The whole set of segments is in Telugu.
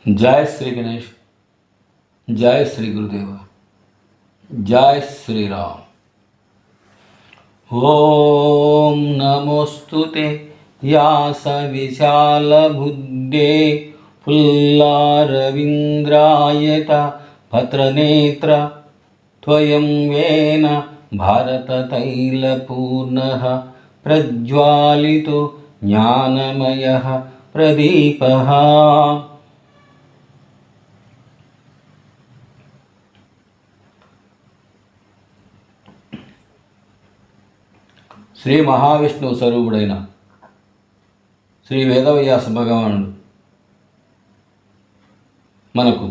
जय श्री गणेश, जय श्री गुरुदेव, जय श्री राम। ओम नमोस्तुते यास विशाल बुद्धे फुल्लारविंद्रायत भद्रनेत्र त्वयं वेन भारततैलपूर्णः प्रज्वालितो ज्ञानमयः प्रदीपः। శ్రీ మహావిష్ణువు స్వరూపుడైన శ్రీ వేదవ్యాస భగవానుడు మనకు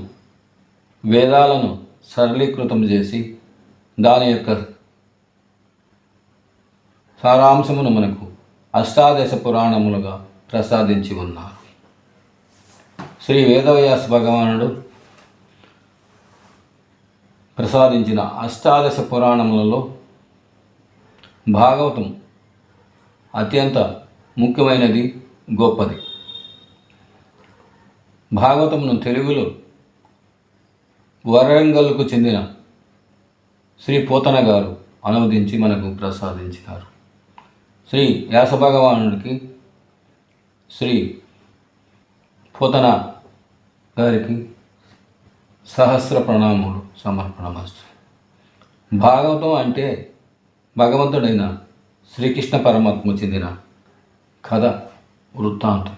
వేదాలను సరళీకృతం చేసి దాని యొక్క సారాంశమును మనకు అష్టాదశ పురాణములుగా ప్రసాదించి ఉన్నారు. శ్రీ వేదవ్యాస భగవానుడు ప్రసాదించిన అష్టాదశ పురాణములలో భాగవతం అత్యంత ముఖ్యమైనది, గొప్పది. భాగవతమును తెలుగులో వరంగల్కు చెందిన శ్రీ పోతన గారు అనువదించి మనకు ప్రసాదించినారు. శ్రీ వ్యాస భగవానుడికి శ్రీ పోతన గారికి సహస్ర ప్రణామములు సమర్పణమస్తు. భాగవతం అంటే భగవంతుడైన శ్రీకృష్ణ పరమాత్మ చెందిన కథ, వృత్తాంతం.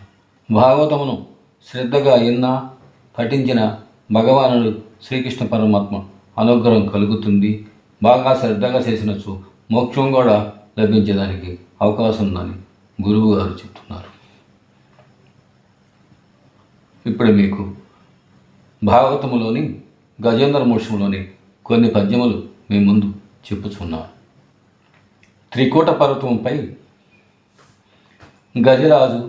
భాగవతమును శ్రద్ధగా విన్నా పఠించిన భగవానుడు శ్రీకృష్ణ పరమాత్మ అనుగ్రహం కలుగుతుంది. బాగా శ్రద్ధగా చేసినచు మోక్షం కూడా లభించేదానికి అవకాశం ఉందని గురువు గారు చెప్తున్నారు. ఇప్పుడు మీకు భాగవతములోని గజేంద్ర మోక్షంలోని కొన్ని పద్యములు మీ ముందు చెప్పుచున్నాను. త్రికూట పర్వతంపై గజరాజు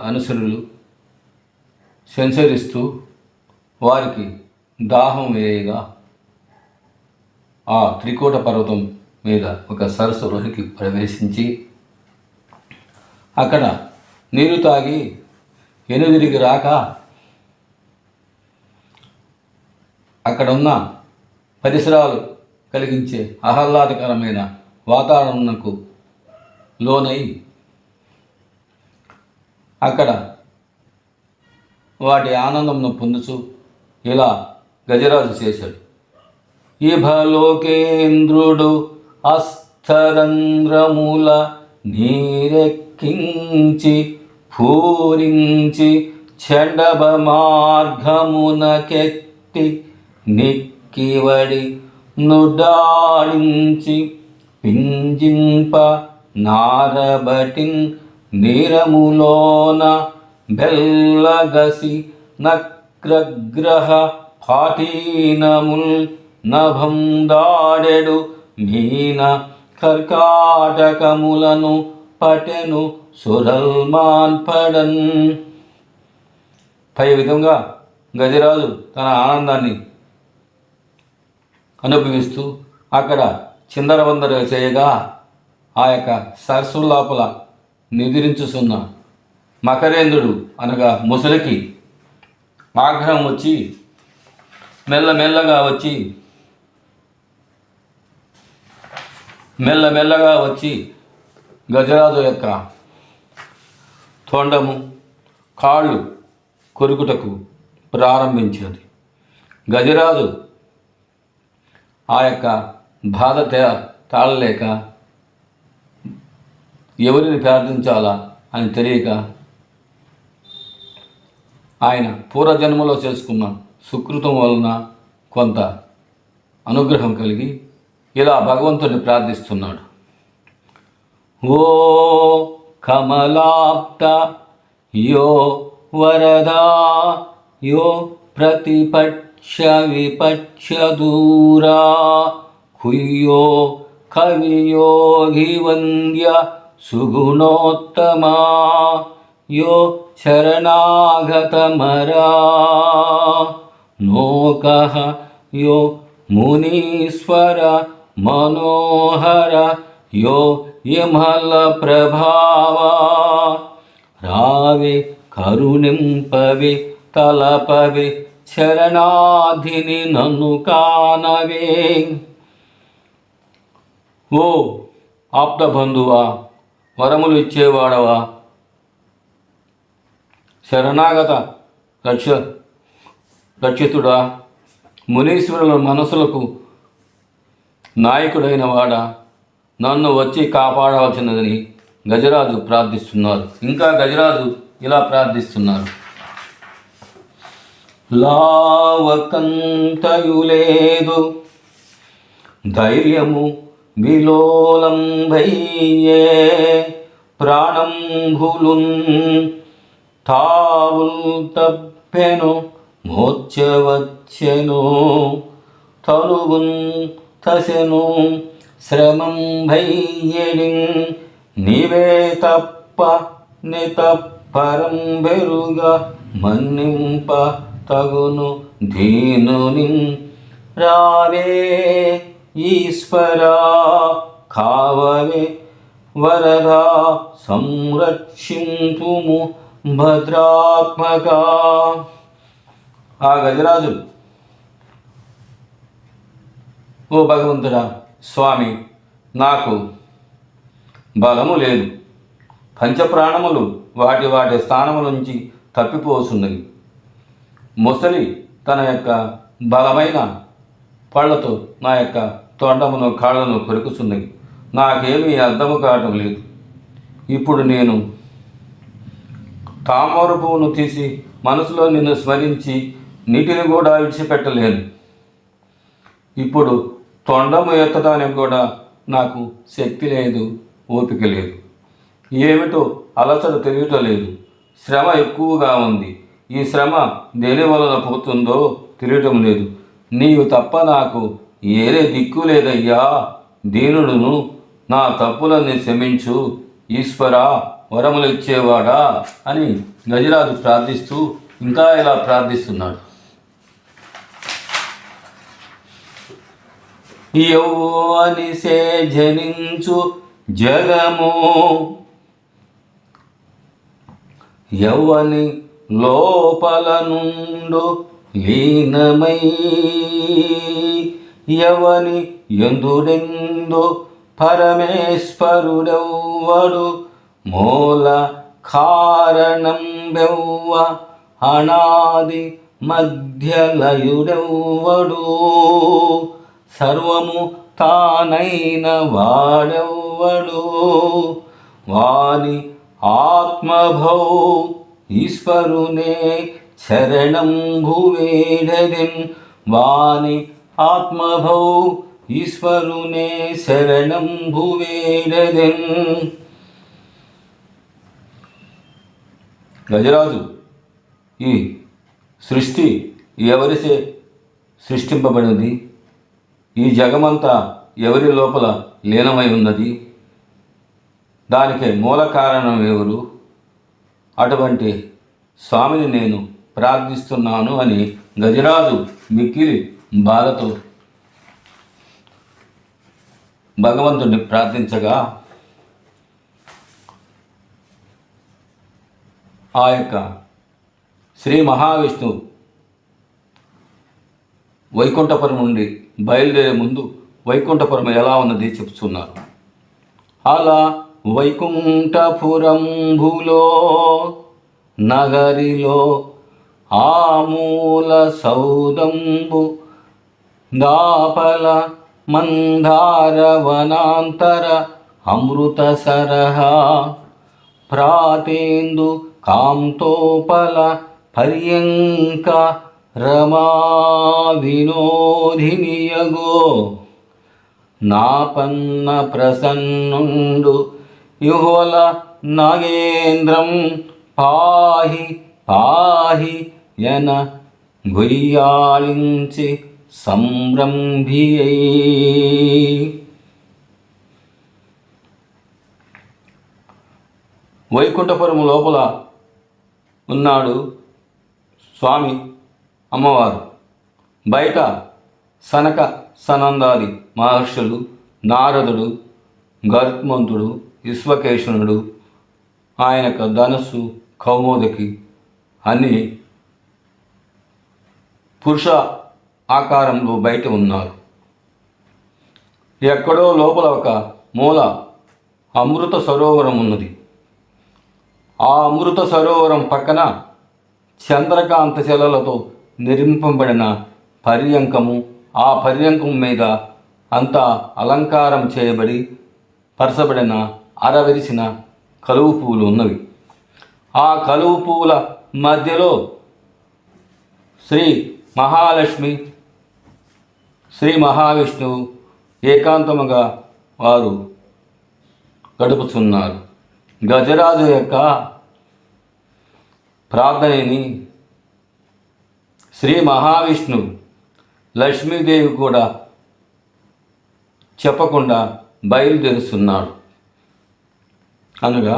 అనుసరులు సంచరిస్తూ వారికి దాహం వేయగా ఆ త్రికూట పర్వతం మీద ఒక సరస్సులోనికి ప్రవేశించి అక్కడ నీరు తాగి వెనుదిరిగి రాక అక్కడ ఉన్న పరిసరాలు కలిగించే ఆహ్లాదకరమైన వాతావరణంకు లోనై అక్కడ వాటి ఆనందంను పొందుచు ఇలా గజరాజు చేశాడు. ఇభలోకేంద్రుడు అస్థరంధ్రముల నీరెక్కించి పూరించి చండభ మార్గమునకెత్తి నిక్కివడి నుడాడించి పింజింప నారబటిన్ నీరములోన బెల్లగసి నక్రగ్రహ పాటీనముల్ నభం దాడెడు మీన కర్కాటకములను పటెను సురల్మాన్పడన్. పై విధంగా గజరాజు తన ఆనందాన్ని అనుభవిస్తూ అక్కడ చిందరవందర చేయగా ఆ యొక్క సరస్సు లోపల నిద్రించుతున్న మకరేంద్రుడు అనగా ముసలికి ఆగ్రహం వచ్చి మెల్లమెల్లగా వచ్చి గజరాజు యొక్క తొండము కాళ్ళు కొరుకుటకు ప్రారంభించినది. గజరాజు ఆ యొక్క బాధ తాళలేక ఎవరిని ప్రార్థించాలా అని తెలియక ఆయన పూర్వజన్మలో చేసుకున్న సుకృతం వలన కొంత అనుగ్రహం కలిగి ఇలా భగవంతుడిని ప్రార్థిస్తున్నాడు. ఓ కమలాప్త యో వరదా యో ప్రతిపక్ష విపక్ష దూరా కుయ్యో కవియోగి వంద్య సుగుణోత్తమా యో శరణాగతమరా నోకః యో మునీశ్వర మనోహర యో యమల ప్రభావా రావే కరుణింపవే తలపవే శరణాధిని నన్ను కానవే. ఓ ఆప్తబంధువా, వరములు ఇచ్చేవాడవా, శరణాగత రక్షితుడా, మునీశ్వరుల మనసులకు నాయకుడైన వాడా, నన్ను వచ్చి కాపాడవలసినదని గజరాజు ప్రార్థిస్తున్నారు. ఇంకా గజరాజు ఇలా ప్రార్థిస్తున్నారు. లావకంతయులేదు ధైర్యము విలోలం భయ్యే, ప్రాణంభులున్ తావుల్ తప్పెను మోర్చవచ్చెను, తనువున్ తసెను శ్రమం భయ్యడిన్, నీవే తప్ప నితప్పరం బెరుగా మన్నింప తగును దీనుని. రావే ఈశ్వరా కావవే వరదా, సంరక్షింతుము భద్రాత్మకా. ఆ గజరాజు, ఓ భగవంతుడా, స్వామి, నాకు బలము లేదు, పంచప్రాణములు వాటి వాటి స్థానముల నుంచి తప్పిపోతున్నవి. మొసలి తన యొక్క బలమైన పళ్ళతో నా యొక్క తొండమును కాళ్ళను కొరుకుతున్నవి. నాకేమీ అర్థము కావటం లేదు. ఇప్పుడు నేను తామర పువ్వును తీసి మనసులో నిన్ను స్మరించి నీటిని కూడా విడిచిపెట్టలేను. ఇప్పుడు తొండము ఎత్తడానికి కూడా నాకు శక్తి లేదు, ఓపిక లేదు. ఏమిటో అలసట తెలియటం లేదు. శ్రమ ఎక్కువగా ఉంది. ఈ శ్రమ దేని వలన పోతుందో తెలియటం లేదు. నీవు తప్ప నాకు ఏరే దిక్కు లేదయ్యా. దీనుడును, నా తప్పులన్నీ క్షమించు ఈశ్వరా, వరములు ఇచ్చేవాడా అని గజరాజు ప్రార్థిస్తూ ఇంకా ఇలా ప్రార్థిస్తున్నాడు. యౌవనిసే జనించు జగము, యౌవని లోపల నుండు లీనమై, యవని ఎందుడెందో పరమేశ్వరుడెవ్వడు, మూల కారణం బెవ్వ అనాది మధ్యలయుడెవ్వడు, సర్వము తానైన వాడెవ్వడు, వాని ఆత్మభౌ ఈశ్వరునే శరణంభు వేడెన్, వాని ఆత్మభౌ ఈశ్వరునే శరణంభు వేడెన్. గజరాజు, ఈ సృష్టి ఎవరిసే సృష్టింపబడినది? ఈ జగమంతా ఎవరి లోపల లీనమై ఉన్నది? దానికి మూల కారణం ఎవరు? అటువంటి స్వామిని నేను ప్రార్థిస్తున్నాను అని గజరాజు మిక్కిలి బాధతో భగవంతుడిని ప్రార్థించగా, ఆ యొక్క శ్రీ మహావిష్ణువు వైకుంఠపురం నుండి బయలుదేరే ముందు వైకుంఠపురం ఎలా ఉన్నది చెప్తున్నారు. అలా వైకుంఠపురంభులో నగరిలో ఆమూల సౌదంబు, దాపల మందార వనాంతర అమృత సరహ, ప్రాతేందు కాంతోపల పర్యంక రమా వినోదినియగో, నాపన్న ప్రసన్నుండు యుహోల నాగేంద్రం పాహి పాహి యన గుయ్యాళించి సంరంభియై. వైకుంఠపురం లోపల ఉన్నాడు స్వామి అమ్మవారు. బయట సనక సనందాది మహర్షులు, నారదుడు, గరుత్మంతుడు, విశ్వకేశనుడు, ఆయన యొక్క ధనస్సు, కౌమోదకి అన్నీ పురుష ఆకారంలో బయట ఉన్నారు. ఎక్కడో లోపల ఒక మూల అమృత సరోవరం ఉన్నది. ఆ అమృత సరోవరం పక్కన చంద్రకాంత శిలలతో నిర్మింపబడిన పర్యంకము, ఆ పర్యంకం మీద అంతా అలంకారం చేయబడి పరచబడిన అరవిరిసిన కలువు పువ్వులు ఉన్నవి. ఆ కలువు పువ్వుల మధ్యలో శ్రీ మహాలక్ష్మి, శ్రీ మహావిష్ణువు ఏకాంతముగా వారు గడుపుతున్నారు. గజరాజు యొక్క ప్రార్థనని శ్రీ మహావిష్ణువు లక్ష్మీదేవి కూడా చెప్పకుండా బయలుదేరుస్తున్నాడు. అనగా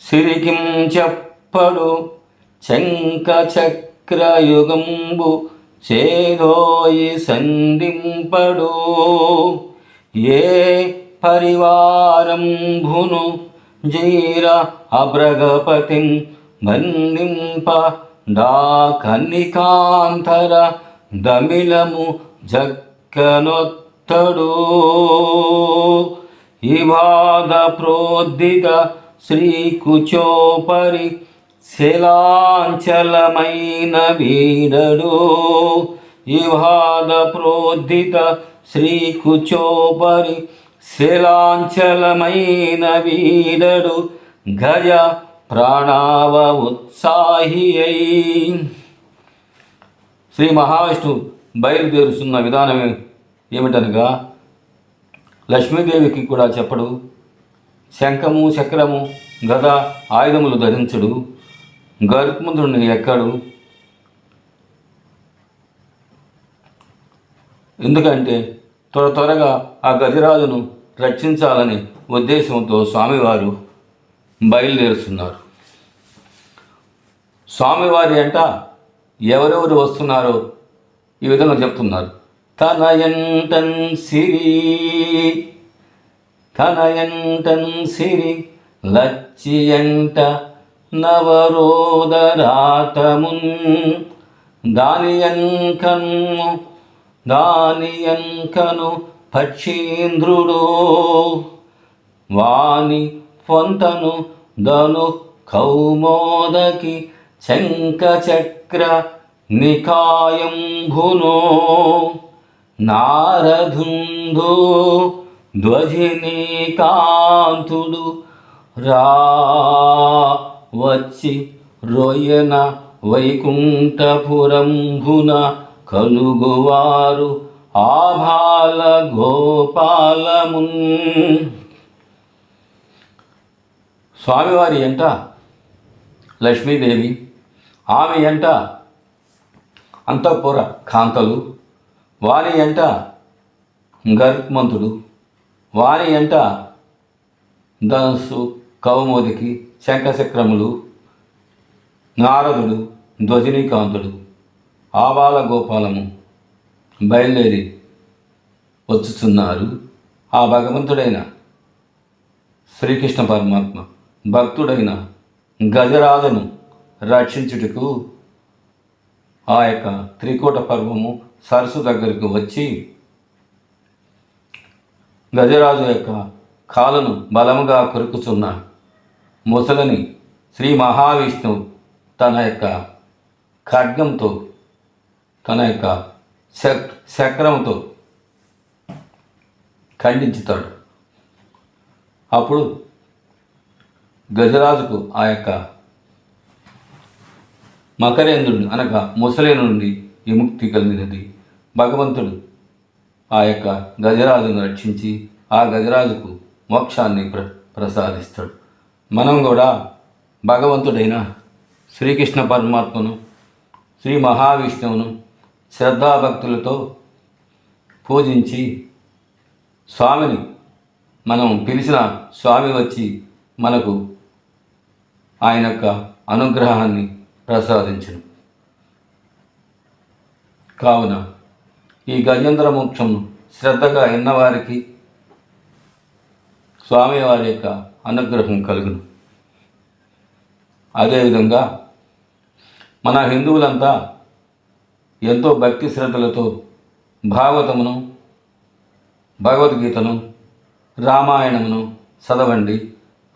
సిరికిం చెప్పడు శంఖ చక్రయుగంబు చేదోయి సంధింపడు, ఏ పరివారంభును జీర అబ్రగపతిం బంధింప డాకన్నికాంతర దమిళము జక్కనొత్తడు, ఇవాద ప్రోద్దిత శ్రీకుచోపరి శిలాంచలమైన వీడడు, ఇవాద ప్రోద్దిత శ్రీకుచోపరి శిలాంచలమైన వీడడు, గజ ప్రాణావ ఉత్సాహి అయి. శ్రీ మహావిష్ణువు బయలుదేరుతున్న విధానం ఏమిటనగా లక్ష్మీదేవికి కూడా చెప్పడు, శంఖము చక్రము గద ఆయుధములు ధరించడు, గరుత్మంతుడిని ఎక్కడు. ఎందుకంటే త్వరగా ఆ గజరాజును రక్షించాలనే ఉద్దేశంతో స్వామివారు బయలుదేరుతున్నారు. స్వామివారి అంట ఎవరెవరు వస్తున్నారో ఈ విధంగా చెప్తున్నారు. తనయంటన్ సిరి లచ్చియంట నవరోదరాతమున్ దానియంకను పక్షీంద్రుడు, వాని పొంతను ధను కౌమోదకి శంఖచక్ర నికాయంభును, నారదుందు ధ్వజినీకాంతుడు రా వచ్చి రొయ్యన వైకుంఠపురంభున కలుగువారు ఆభాల గోపాలమున్. స్వామివారి ఎంట లక్ష్మీదేవి, ఆమె ఎంట అంతఃపుర కాంతలు, వారి ఎంట గరుత్మంతుడు, వారి ఎంట ధనుస్సు కౌమోదికి శంఖచక్రములు, నారదుడు ధ్వజినీకాంతుడు ఆబాల గోపాలము బయలుదేరి వచ్చుతున్నారు. ఆ భగవంతుడైన శ్రీకృష్ణ పరమాత్మ భక్తుడైన గజరాజును రక్షించుటకు ఆ యొక్క త్రికూట పర్వము సరస్సు దగ్గరకు వచ్చి గజరాజు యొక్క కాలును బలముగా కొరుకుతున్న ముసలని శ్రీ మహావిష్ణువు తన యొక్క ఖడ్గంతో, తన యొక్క చక్రంతో ఖండించుతాడు. అప్పుడు గజరాజుకు ఆ యొక్క మకరేంద్రుడు అనగా ముసలి నుండి విముక్తి కలిగినది. భగవంతుడు ఆ యొక్క గజరాజును రక్షించి ఆ గజరాజుకు మోక్షాన్ని ప్రసాదిస్తాడు. మనం కూడా భగవంతుడైన శ్రీకృష్ణ పరమాత్మను, శ్రీ మహావిష్ణువును శ్రద్ధాభక్తులతో పూజించి స్వామిని మనం పిలిచిన స్వామి వచ్చి మనకు ఆయన యొక్క అనుగ్రహాన్ని ప్రసాదించును. కావున ఈ గజేంద్ర మోక్షం శ్రద్ధగా విన్నవారికి స్వామివారి యొక్క అనుగ్రహం కలుగును. అదేవిధంగా మన హిందువులంతా ఎంతో భక్తి శ్రద్ధలతో భాగవతమును, భగవద్గీతను, రామాయణమును చదవండి.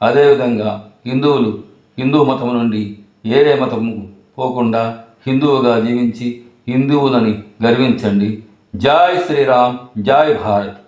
అదేవిధంగా హిందువులు హిందూ మతం నుండి ఏరే మతము పోకుండా హిందువుగా జీవించి హిందువులని గర్వించండి. జై శ్రీరామ్, జై భారత్.